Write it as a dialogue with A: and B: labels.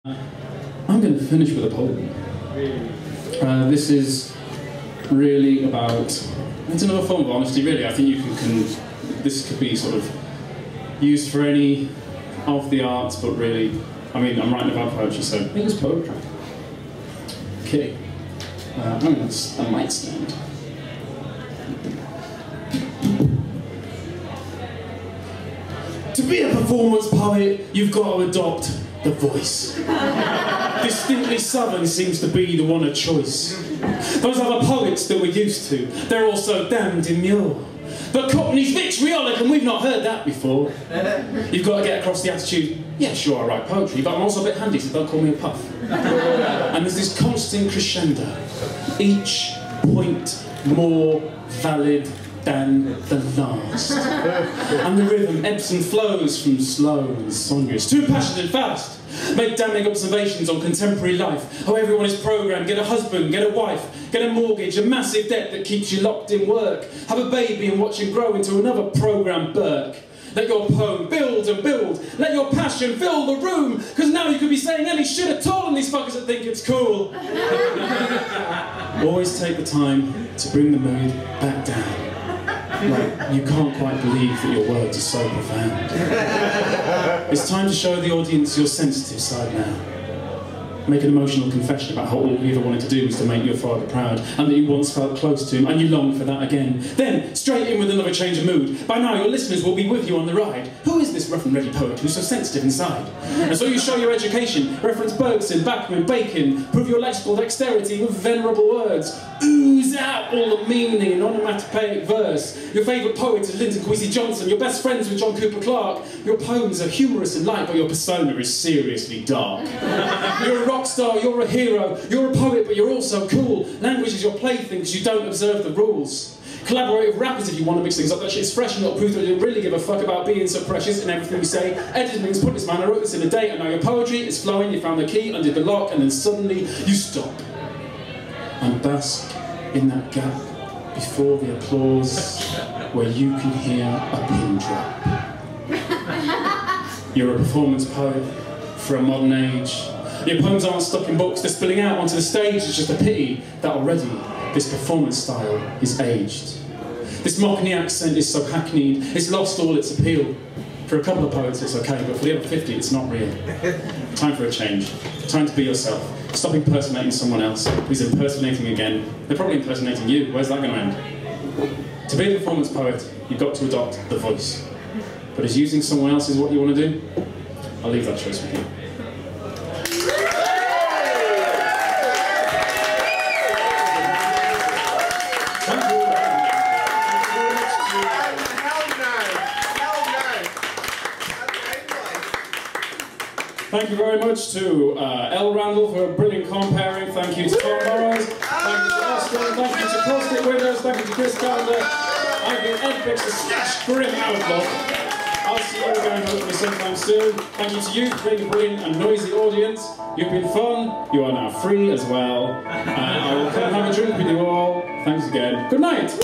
A: I'm going to finish with a poem. This is really about, it's another form of honesty really. I think you can this could be sort of used for any of the arts, but really, I mean, I'm writing about poetry, so it is poetry. Okay, I'm going to a mic stand. To be a performance poet, you've got to adopt the voice. Distinctly southern seems to be the one of choice. Those other poets that we're used to, they're all so damned demure. But Cockney's vitriolic, and we've not heard that before. You've got to get across the attitude, yeah, sure, I write poetry, but I'm also a bit handy, so don't call me a puff. And there's this constant crescendo, each point more valid than the last. And the rhythm ebbs and flows from slow and sonorous, too passionate and fast. Make damning observations on contemporary life, how everyone is programmed, get a husband, get a wife, get a mortgage, a massive debt that keeps you locked in work, have a baby and watch him grow into another programmed Burke. Let your poem build and build, let your passion fill the room, because now you could be saying any shit at all and these fuckers that think it's cool. Always take the time to bring the mood back down. Like, you can't quite believe that your words are so profound. It's time to show the audience your sensitive side now. Make an emotional confession about how all you ever wanted to do was to make your father proud, and that you once felt close to him, and you long for that again. Then, straight in with another change of mood. By now, your listeners will be with you on the ride. Who is this rough and ready poet who's so sensitive inside? And so you show your education, reference Bergson, Bachman, Bacon, prove your lexical dexterity with venerable words. Ooze out all the meaning in onomatopoeic verse. Your favourite poet is Linton Kwesi Johnson, your best friends with John Cooper Clarke. Your poems are humorous and light, but your persona is seriously dark. You're a rock star, you're a hero, you're a poet, but you're also cool. Language is your plaything because you don't observe the rules. Collaborate with rappers if you want to mix things up. That shit's fresh and not proof that you really give a fuck about being so precious in everything we say. Editing's pointless, man. I wrote this in a day, and now your poetry is flowing. You found the key, undid the lock, and then suddenly you stop. And bask in that gap before the applause where you can hear a pin drop. You're a performance poet for a modern age. Your poems aren't stuck in books, they're spilling out onto the stage. It's just a pity that already this performance style is aged. This Mockney accent is so hackneyed, it's lost all its appeal. For a couple of poets it's okay, but for the other 50 it's not real. Time for a change. Time to be yourself. Stop impersonating someone else who's impersonating again. They're probably impersonating you. Where's that going to end? To be a performance poet, you've got to adopt the voice. But is using someone else is what you want to do? I'll leave that choice with you. Thank you very much to L. Randall for a brilliant comparing. Thank you to Tom Morrows. Thank you to Austin. Thank you to Caustic Windows. Thank you to Chris Calendar. Thank you to Ed Bix, the Slash Grim Outlook. I'll see you again hopefully sometime soon. Thank you to you for being a brilliant and noisy audience. You've been fun. You are now free as well. I will come and have a drink with you all. Thanks again. Good night.